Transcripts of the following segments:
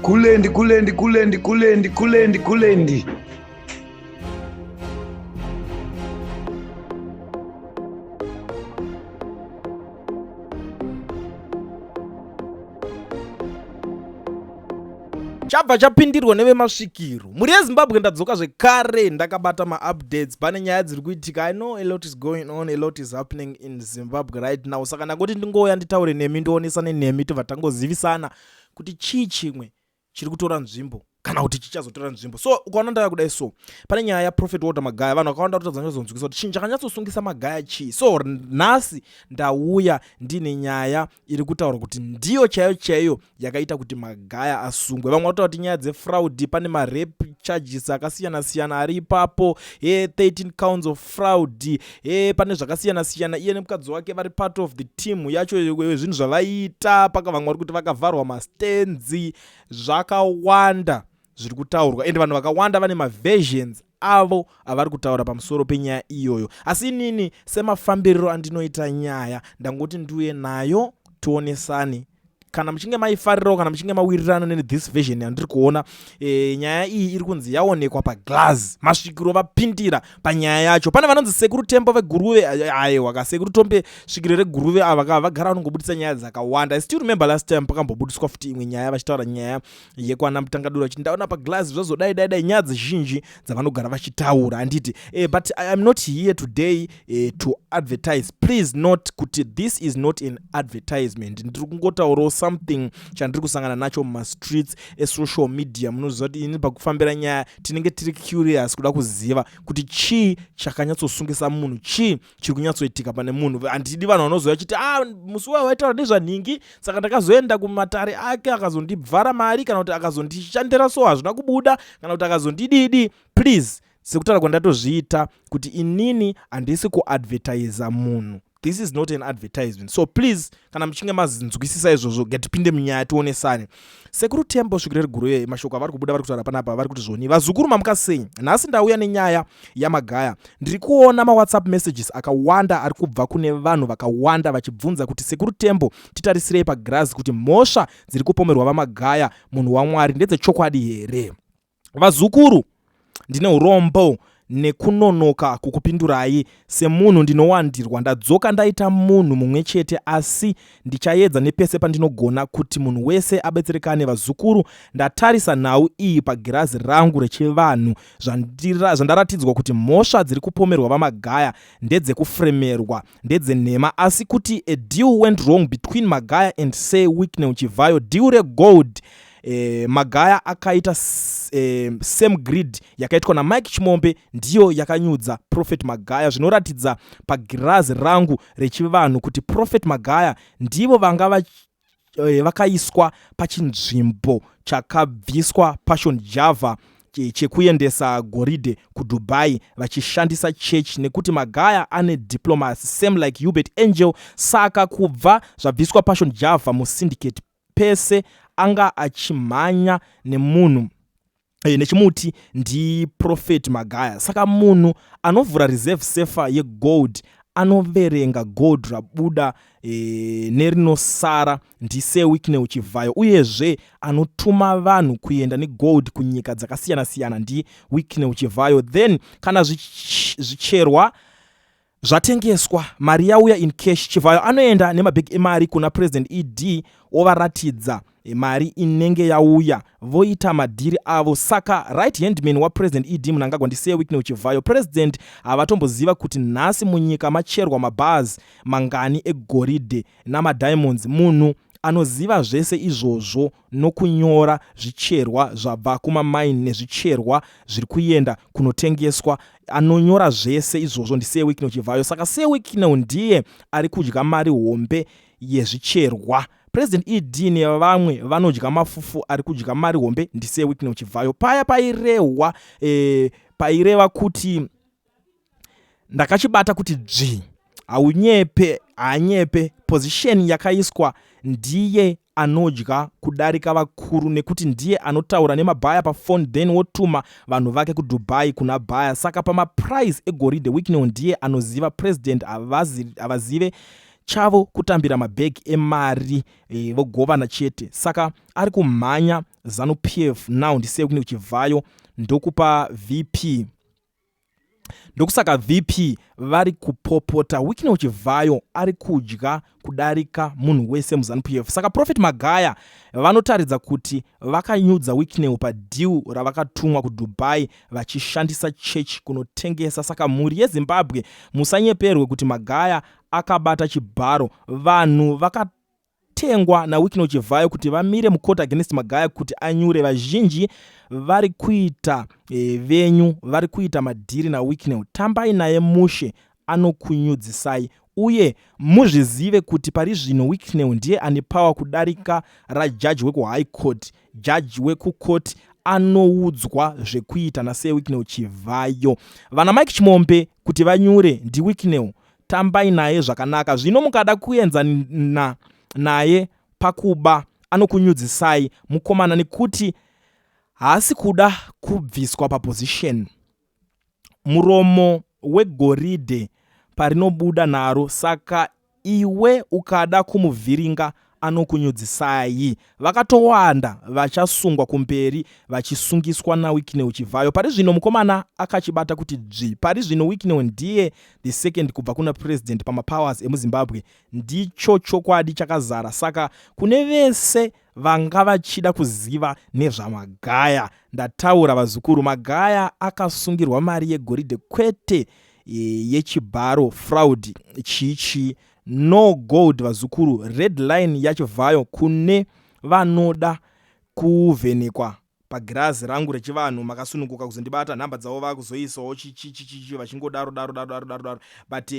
Kulendi. Chabva chapindirwa nevemasvikiro. Muri yeZimbabwe ndadzoka zvekare ndakabata ma-updates pane nyaya dziri kuitika. I know a lot is going on, a lot is happening in Zimbabwe right now. Saka ndangoti ndingouya nditaure nemi ndionesane nemi tobva tangozivisana kuti chii chimwe chiri kutora nzvimbo kana kuti chichazotora nzvimbo. So ukaona ndaya kudai so pane nyaya yaProfet Walter Magaya, vanhu vakawanda kutadza nezonzwikisa kuti chinhu chakanyatsosungisa Magaya chii. So nhasi ndauya ndine nyaya iri kutaura kuti ndiyo chaiyo yakaita kuti Magaya asungwe. Vamwe vataura kuti nyaya dzefraud, pane ma-rape charges akasiyana-siyana ari ipapo, 13 counts of fraud, pane zvakasiyana-siyana. Iye nemukadzi wake vari part of the team yacho zvinhu zvavaiita, paka vamwe vari kuti vakavharwa mastenzi, zvakawanda zviri kutaurwa, ende vanhu vakawanda vane maversions avo avari kutaura pamusoro penyaya iyoyo. Asi inini semafambiriro andinoita nyaya ndangoti ndiuye nayo tionesane. Kana muchinge maifarirawo kana muchinge mawirirana nethis version yandiri kuona, nyaya iyi iri kunzi yaonekwa paglass, masvikiro vapindira panyaya yacho. Pane vanonzi sekuru tembo veguruve, aiwa kasekuru tombe svikiro reguruve ava vagara vanongobudisa nyaya dzakawanda. I still remember last time pakambobudiswa futi imwe nyaya vachitaura nyaya yekwana Mutangadura kuti ndaona paglass zvazodai nyaya dzizhinji dzavanogara vachitaura handiti. But I am not here today to advertise. Please note kuti this is not an advertisement. Ndiri kungotaurawo something chandiri kusangana nacho mumastreets esocial media. Munoziva kuti ini pakufambira nyaya tinenge tiri curious kuda kuziva kuti chii chakanyatsosungisa munhu, chii chiri kunyatsoitika pane munhu. Handidi vanhu vanoziva chiti musi wayo waitaura nezvanhingi saka ndakazoenda kumatare ake akazondibvara mari kana kuti akazondishandira so hazvina kubuda kana kuti akazondididi. Please, sekutaura kwandatozviita kuti inini handisi kuadvertisa munhu. This is not an advertisement. So please, kana muchinge mazinzwisisa izvozvo, getipinde munyaya tionesane. Sekuru tembo svikiro reguruve, mashoko avari kubuda vari kutaura panapa vari kuti zvoni vazukuru mamuka sei. Nhasi ndauya nenyaya yaMagaya. Ndiri kuona ma-WhatsApp messages akawanda ari kubva kune vanhu vakawanda vachibvunza kuti sekuru tembo titarisirei pagirazi kuti mhosva dziri kupomerwa vaMagaya munhu waMwari ndedzechokwadi here. Vazukuru, ndine urombo nekunonoka kukupindurai. Semunhu ndinowandirwa, ndadzoka ndaita munhu mumwe chete, asi ndichaedza nepese pandinogona kuti munhu wese abetserekane. Vazukuru, ndatarisa nhau iyi pagirazi rangu rechivanhu zvandaratidzwa kuti mhosva dziri kupomerwa vaMagaya ndedzekufremerwa, ndedzenhema, asi kuti a deal went wrong between Magaya and Say Weakney Uchivayo, deal regold. Magaya akaita same grid yakaitwa naMike Chimombe ndiyo yakanyudza Prophet Magaya. Zvinoratidza pagirazi rangu rechivanhu kuti Prophet Magaya ndivo vanga vakaiswa pachinzvimbo chakabviswa Passion Java chekuendesa goridhe kuDubai vachishandisa church, nekuti Magaya ane diplomacy same like Hubert Angel. Saka kubva zvabviswa Passion Java musyndicate pese anga achimhanya nemunhu nechimuti ndi Prophet Magaya. Saka munhu anovhura reserve safer yegold anoverenga gold rabuda nerinosara ndi Say Weakney Uchivayo, uyezve anotuma vanhu kuenda negold kunyika dzakasiyana-siyana ndi Weakney Uchivayo. Then kana zvicherwa zvatengeswa, mari yauya in cash, Chivayo anoenda nemabhegi emari kuna President ED ovaratidza mari inenge yauya, voita madhiri avo. Saka right handman waPresident ED munangagwa ndi Say Weakney Uchivayo. President havatomboziva kuti nhasi munyika macherwa mabhazi mangani egoridhe namadiamonds. Munhu anoziva zvese izvozvo nokunyora zvicherwa zvabva kumamine nezvicherwa zviri kuenda kunotengeswa, anonyora zvese izvozvo ndi Say Weakney Uchivayo. Saka Say Weakney ndiye ari kudya mari hombe yezvicherwa. President ED nevamwe vanodya mafufu, ari kudya mari hombe ndi Say Weakney Uchivayo. Paya paireva kuti ndakachibata kuti haunyepe position yakaiswa ndiye anodya kudarika vakuru, nekuti ndiye anotaura neMabaya pafone then wotuma vanhu vake kuDubai kuna Baya. Saka pamaprice egoridhe Weakney ndiye anoziva, President havazive chavo kutambira mabhegi emari vogovana chete. Saka ari kumhanya ZANU-PF now ndiseye kune uchibvayo ndokupa VP, ndokusaka VP vari kupopota wiki neuchibvayo ari kudya kudarika munhu wese muZANU-PF. Saka Prophet Magaya vanotaridza kuti vakanyudza Wicknell padeal ravakatumwa kuDubai vachishandisa chechi kunotengesa. Saka mhuri yeZimbabwe musanyeperwe kuti Magaya akabata chibharo. Vanhu vakatengwa naWicknell Chivhayo kuti vamire mukoti against Magaya kuti anyure. Vazhinji vari kuita venyu, vari kuita madhiri naWicknell. Tambai naye mushe, anokunyudzisai. Uye muzvizive kuti pari zvino Wicknell ndiye ane power kudarika rajaji weku high court. Jaji weku court anoudzwa zvekuita nasei Wicknell Chivhayo. Vana Mike Chimombe kuti vanyure ndi Wicknell, tambai naye zvakanaka. Zvino mukada kuenzana naye pakuba anokunyudzisai mukomana nekuti haasi kuda kubviswa paposition. Muromo wegoridhe parinobuda naro, saka iwe ukada kumuvhiringa anokunyudzisai. Vakatowanda vachasungwa kumberi vachisungiswa naWicknell Chivhayo. Pari zvino mukomana akachibata kuti dzvi. Pari zvino Wicknell ndiye the second kubva kuna president pamapowers emuZimbabwe. Ndicho chokwadi chakazara. Saka kune vese vanga vachida kuziva nezvaMagaya, ndataura vazukuru. Magaya akasungirwa mari yegoridhe kwete yechibharo fraud chichi. No gold vazukuru. Red line yaChivhayo kune vanoda kuvhenekwa pagirazi rangu rechivanhu makasununguka kuzondibata nhamba dzavo vakuzoisawo chichichichi vachingodaro daro but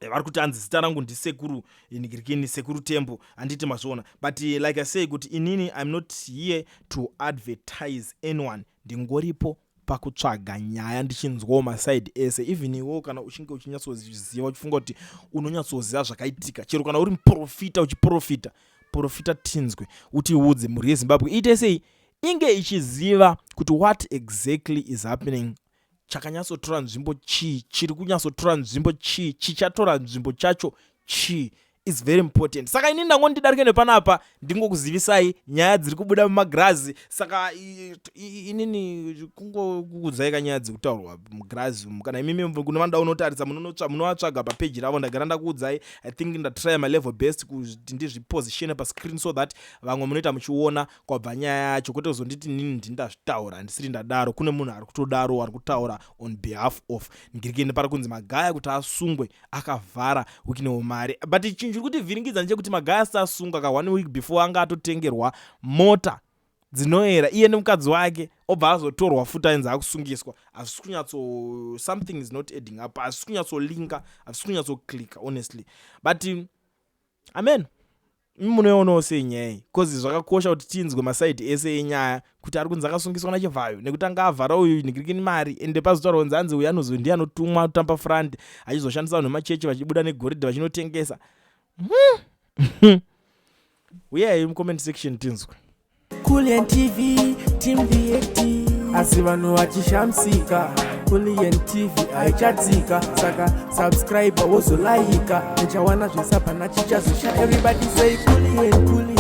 vari kuti anzi zita rangu ndisekuru Nigirikini, sekuru Tembo, handiti mazvona. But like I say kuti inini I'm not here to advertise anyone. Ndingoripo pakutsvaga nyaya ndichinzwawo maside ese. Even iwo kana uchinge uchinyatsoziva uchifunga kuti unonyatsoziva zvakaitika, chero kana uri muprofita uchiprofita, profita tinzwe utiudze mhuri yeZimbabwe iite sei inge ichiziva kuti what exactly is happening. Chakanyatsotora nzvimbo chi, chiri kunyatsotora nzvimbo chi, chichatora nzvimbo chacho chi is very important. Saka inini ndangondidarike nepanapa ndingokuzivisai nyaya dziri kubuda mumagirazi. Saka inini kungokuudzai kanyaya dziri kutaurwa mugirazi. Kana imimi kuna vanoda unotaridza munovatsvaga papeji ravo. Ndagara ndakuudzai, I think ndatry my level best kuti ndizviposition pascreen so that vamwe munoita muchiona kwabva nyaya yacho, kwete kuzonditi nini ndindazvitaura handisiri ndadaro. Kune munhu ari kutodaro ari kutaura on behalf of Ngirikini. Pari kunzi Magaya kuti asungwe akavhara Wicknell mari. But chiri kuti vhiringidza nje kuti Magaya asasungwa ka 1 week before anga atotengerwa mota dzinoera iye nemukadzi wake, obva azotorwa futa enza akusungiswa. Hazvisi kunyatso, something is not adding up. Hazvisi kunyatsolinka, hazvisi kunyatsoclicka honestly. But amen, munoionawo sei nyaya, because zvakakosha kuti tinzwe masaidi ese enyaya kuti ari kunzi akasungiswa naChivhayo nekuti anga avhara uyu Nigirikini mari. Ende pazotaura kunzi anzi uyu anozo ndiye anotumwa kutamba front achizoshandisa vanhu vemachechi vachibuda negoridhe vachinotengesa. Uyai mucomment section tinzwe. Kulian TV, Team VAT. Asi vanhu vachishamsika. Kulian TV haichatsika. Saka subscribe wozolaika. Nechawana zvisapa nachichazosha. Everybody say Kulian.